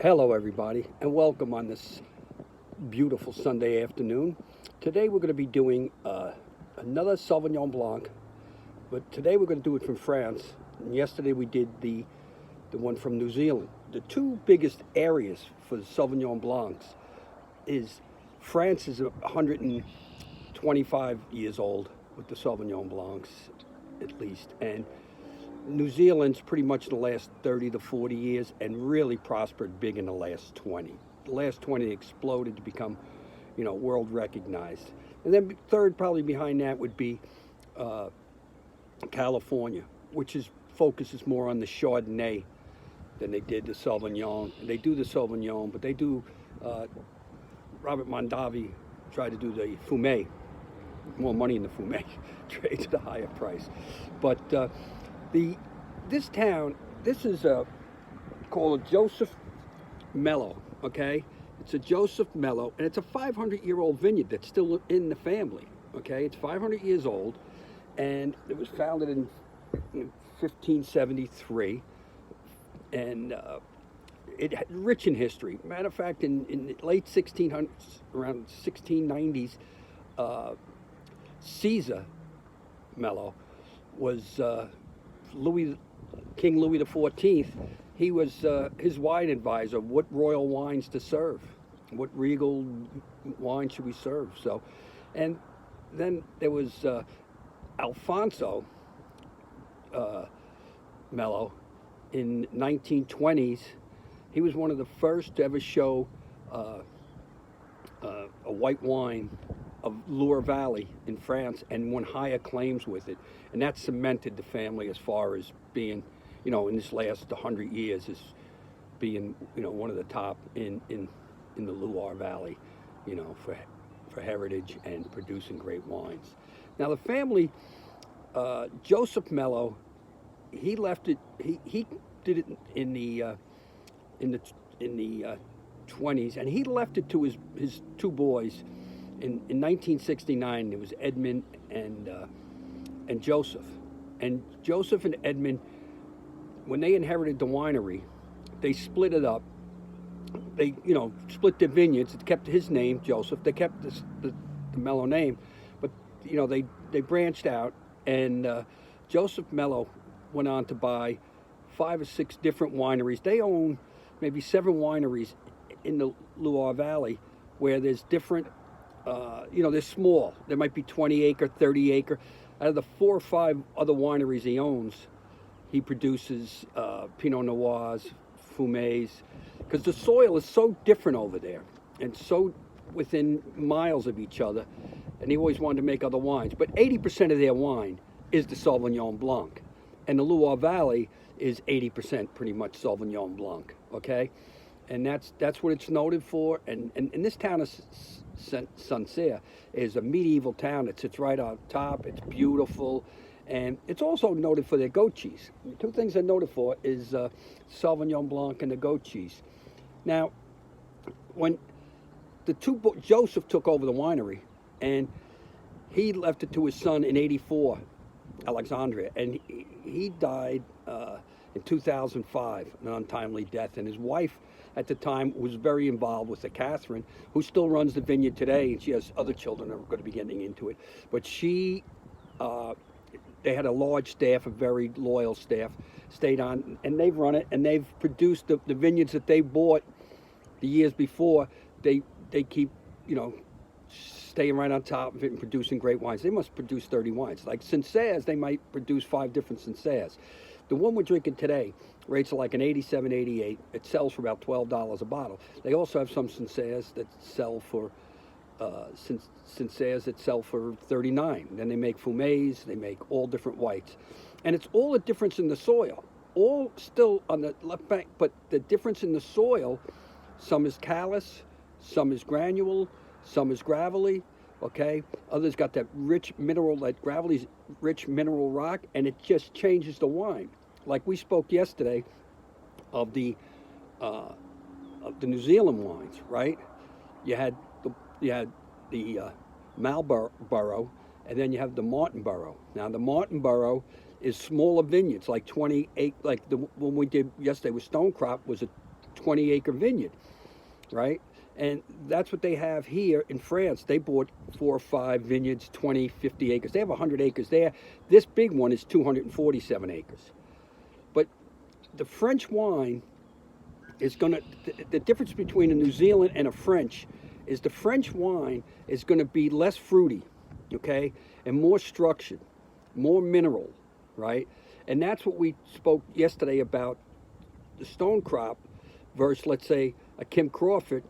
Hello, everybody, and welcome on this beautiful Sunday afternoon. Today we're going to be doing another Sauvignon Blanc, but today we're going to do it from France. And yesterday we did the one from New Zealand. The two biggest areas for the Sauvignon Blancs is France is 125 years old with the Sauvignon Blancs, at least, and New Zealand's pretty much the last 30 to 40 years and really prospered big in the last 20. The last 20 exploded to become, world recognized. And then third, probably behind that, would be California, which focuses more on the Chardonnay than they did the Sauvignon. They do the Sauvignon, but they do, Robert Mondavi tried to do the Fumé. More money in the Fumé, trades at a higher price. But this town, this is called a Joseph Mellot, okay? It's a Joseph Mellot, and it's a 500-year-old vineyard that's still in the family, okay? It's 500 years old, and it was founded in 1573, and it had rich in history. Matter of fact, in the late 1600s, around 1690s, Caesar Mellot was King Louis XIV. He was his wine advisor. What royal wines to serve? What regal wine should we serve? So, and then there was Alfonso Mellot in 1920s. He was one of the first to ever show a white wine of Loire Valley in France and won high acclaims with it. And that cemented the family as far as being, in this last 100 years, as being, one of the top in the Loire Valley, for heritage and producing great wines. Now the family, Joseph Mellot, he left it, he did it in the 20s, and he left it to his two boys. In 1969, it was Edmund and Joseph. And Joseph and Edmund, when they inherited the winery, they split it up. They, split their vineyards. It kept his name, Joseph. They kept the Mellot name, but they branched out. And Joseph Mellot went on to buy 5 or 6 different wineries. They own maybe 7 wineries in the Loire Valley, where there's different. They're small. There might be 20 acre, 30 acre. Out of the 4 or 5 other wineries he owns, he produces Pinot Noirs, Fumés, because the soil is so different over there and so within miles of each other. And he always wanted to make other wines. But 80% of their wine is the Sauvignon Blanc. And the Loire Valley is 80% pretty much Sauvignon Blanc, okay? And that's what it's noted for. And this town is Sancerre is a medieval town. It sits right on top. It's beautiful, and it's also noted for their goat cheese. The 2 things they're noted for is Sauvignon Blanc and the goat cheese. Now, when Joseph took over the winery, and he left it to his son in '84, Alexandria, and he died in 2005, an untimely death, and his wife at the time was very involved with Catherine, who still runs the vineyard today, and she has other children that are going to be getting into it. But they had a large staff, a very loyal staff, stayed on, and they've run it, and they've produced the vineyards that they bought the years before. They keep, staying right on top of it and producing great wines. They must produce 30 wines. Like Sancerres, they might produce 5 different Sancerres. The one we're drinking today rates like an 87, 88. It sells for about $12 a bottle. They also have some Sancerres that sell for Sancerres that sell for $39. Then they make Fumés. They make all different whites, and it's all a difference in the soil. All still on the left bank, but the difference in the soil. Some is callous, some is granule, some is gravelly. Okay, others got that rich mineral, that gravelly's rich mineral rock, and it just changes the wine. Like we spoke yesterday of the New Zealand wines, right? You had the Marlborough, and then you have the Martinborough. Now the Martinborough is smaller vineyards, like 28, like the one we did yesterday with Stonecrop was a 20-acre vineyard, right? And that's what they have here in France. They bought 4 or 5 vineyards, 20, 50 acres. They have 100 acres there. This big one is 247 acres. But the French wine is going to, the difference between a New Zealand and a French is the French wine is going to be less fruity, okay, and more structured, more mineral, right? And that's what we spoke yesterday about the stone crop versus, let's say, a Kim Crawford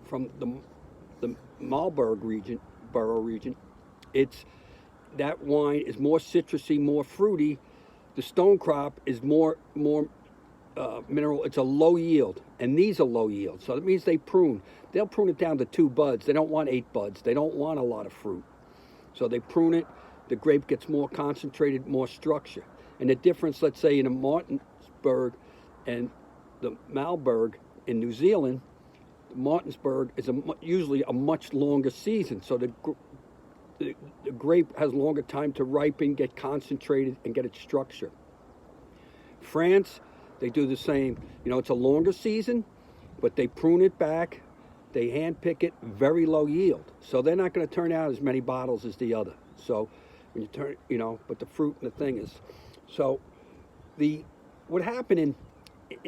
from the Marlborough region. It's that wine is more citrusy, more fruity. The stone crop is more mineral. It's a low yield, and these are low yield. So that means they prune. They'll prune it down to 2 buds. They don't want 8 buds. They don't want a lot of fruit. So they prune it. The grape gets more concentrated, more structure. And the difference, let's say, in a Martinsburg and the Marlborough in New Zealand, Martinsburg is usually a much longer season. So the grape has longer time to ripen, get concentrated, and get its structure. France, they do the same. You know, it's a longer season, but they prune it back. They hand pick it, very low yield. So they're not going to turn out as many bottles as the other. So when you turn, you know, but the fruit and the thing is, so what happened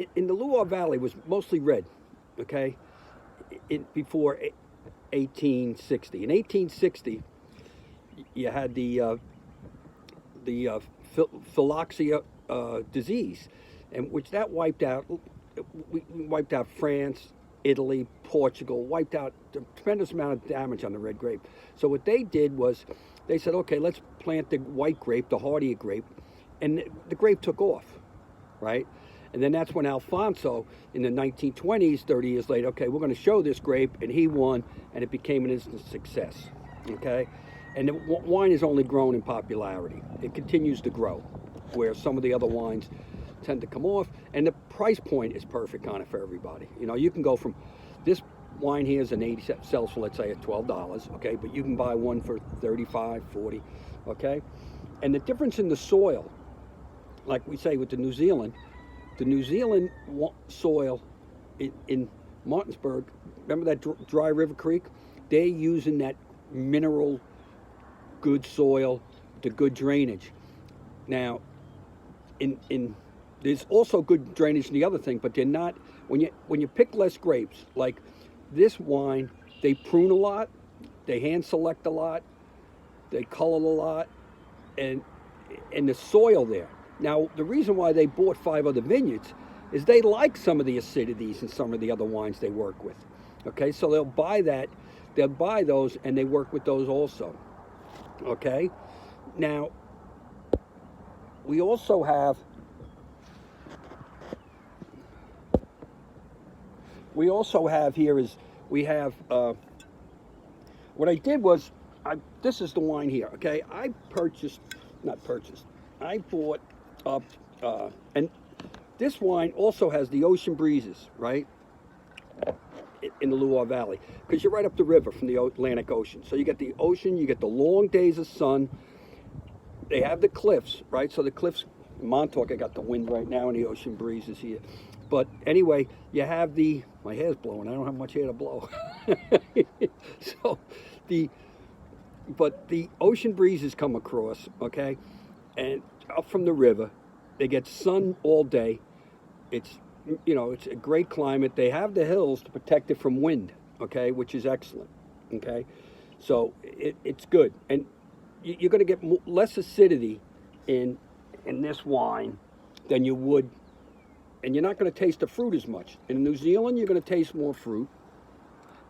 in the Loire Valley was mostly red, okay, before 1860. In 1860, you had the phylloxera disease, and which that wiped out. We wiped out France, Italy, Portugal, wiped out a tremendous amount of damage on the red grape. So what they did was they said, okay, let's plant the white grape, the hardier grape, and the grape took off, right? And then that's when Alfonso, in the 1920s, 30 years later, okay, we're going to show this grape, and he won, and it became an instant success, okay? And the wine has only grown in popularity. It continues to grow, where some of the other wines tend to come off, and the price point is perfect on it for everybody. You know, you can go from, this wine here is an 80, sells for, let's say, at $12, okay, but you can buy one for 35, 40, okay? And the difference in the soil, like we say with the New Zealand soil in Martinsburg, remember that dry river creek? They're using that mineral, good soil, the good drainage. Now, there's also good drainage in the other thing, but they're not, when you pick less grapes, like this wine, they prune a lot, they hand select a lot, they color a lot, and the soil there. Now, the reason why they bought 5 other vineyards is they like some of the acidities in some of the other wines they work with. Okay, so they'll buy those, and they work with those also. Okay, now we also have here is we have what I did was this is the wine here. Okay, I bought up and this wine also has the ocean breezes, right, in the Loire Valley, because you're right up the river from the Atlantic Ocean. So you get the ocean, you get the long days of sun. They have the cliffs, right? So the cliffs, Montauk, I got the wind right now and the ocean breezes here. But anyway, you have my hair's blowing. I don't have much hair to blow. But the ocean breezes come across, okay? And up from the river, they get sun all day. It's a great climate. They have the hills to protect it from wind, okay, which is excellent, okay? So it's good. And you're going to get less acidity in this wine than you would, and you're not going to taste the fruit as much. In New Zealand, you're going to taste more fruit.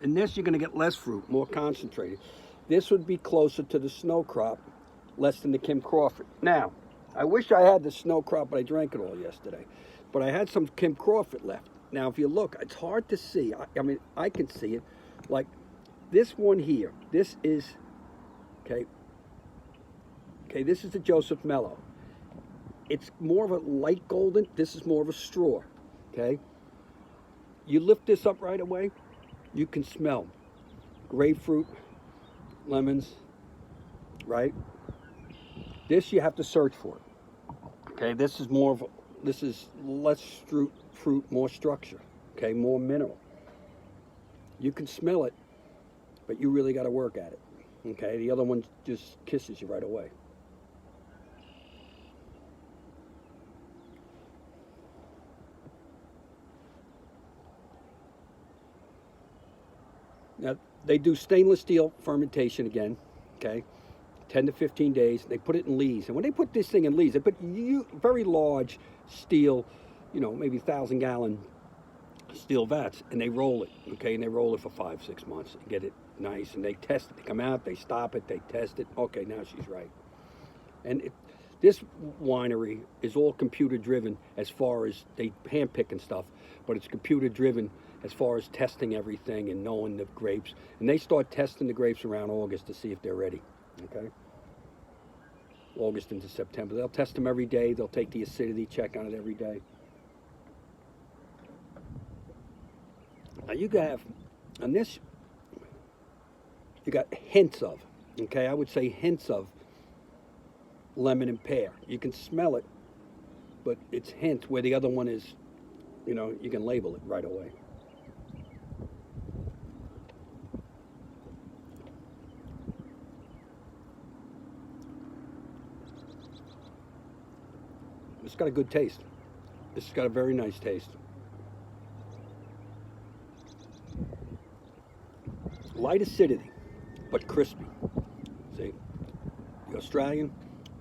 In this, you're going to get less fruit, more concentrated. This would be closer to the snow crop, less than the Kim Crawford. Now, I wish I had the snow crop, but I drank it all yesterday. But I had some Kim Crawford left. Now, if you look, it's hard to see. I mean, I can see it. Like this one here, this is, okay, this is the Joseph Mellot. It's more of a light golden. This is more of a straw, okay? You lift this up right away, you can smell grapefruit, lemons, right? This you have to search for. Okay, this is less fruit, more structure. Okay, more mineral. You can smell it, but you really got to work at it. Okay, the other one just kisses you right away. Now, they do stainless steel fermentation again, okay, 10 to 15 days. They put it in lees. And when they put this thing in lees, they put very large steel, maybe 1,000-gallon steel vats, and they roll it, okay, and they roll it for 5, 6 months and get it nice. And they test it. They come out, they stop it, they test it. Okay, now she's right. And this winery is all computer driven as far as they handpick and stuff, but it's computer driven as far as testing everything and knowing the grapes. And they start testing the grapes around August to see if they're ready. Okay? August into September. They'll test them every day. They'll take the acidity check on it every day. Now you have, on this, you got hints of, okay, I would say hints of lemon and pear. You can smell it, but it's hints, where the other one is, you can label it right away. It's got a good taste. It's got a very nice taste. Light acidity, but crispy. See, the Australian,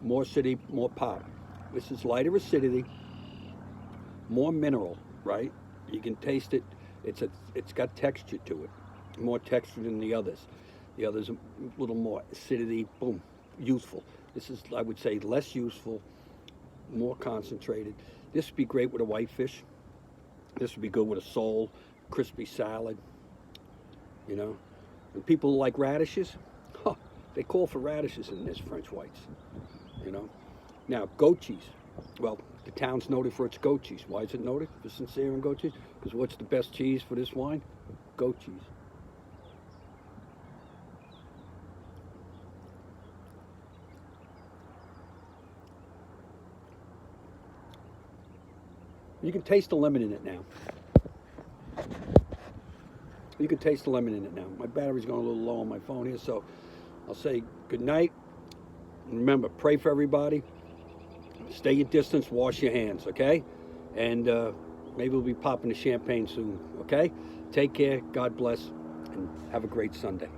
more acidity, more pop. This is lighter acidity, more mineral, right? You can taste it. It's got texture to it, more texture than the others. The others a little more acidity, boom, youthful. This is, I would say, less useful, more concentrated. This would be great with a whitefish. This would be good with a sole, crispy salad. And people like radishes, they call for radishes in this French whites. Now, goat cheese. Well, the town's noted for its goat cheese. Why is it noted for sincere and goat cheese? Because what's the best cheese for this wine? Goat cheese. You can taste the lemon in it now. You can taste the lemon in it now. My battery's going a little low on my phone here, so I'll say good night. Remember, pray for everybody. Stay your distance, wash your hands, okay? And maybe we'll be popping the champagne soon, okay? Take care, God bless, and have a great Sunday.